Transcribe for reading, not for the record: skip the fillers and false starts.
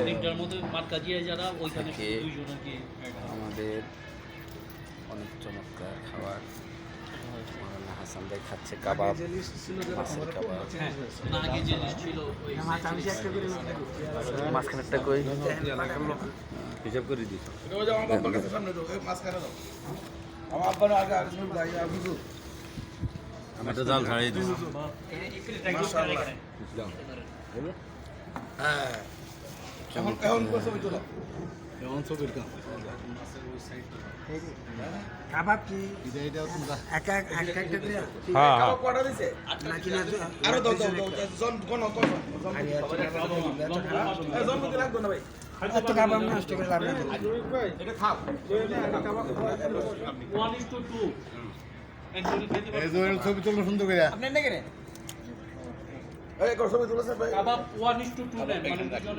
তিনটার মধ্যে মার্কাজিয়া যারা ওইখানে থেকে দুইজন আর কি আমাদের অনেক চমৎকার খাবার মাওলানা হাসান ভাই খাচ্ছে কাবাব, মাছের কাবাব। না আগে যে লিস্ট ছিল ওই মাঝখানেরটা কই হিসাব করে দিই। আমি একটা জাল ছাড়াই দিই। কেমন ছবির কাম কাবাব কি একা একটা করে নাকি না আরো দাও জন কোন এত কাবাব নষ্ট করে লাভ নেই এটা খাও 1:2 এই যে ছবি তুললো সুন্দর করে। আপনি নেই কেন এই ছবি তুলেছেন ভাই কাবাব 1:2 নেন মানে দুজনে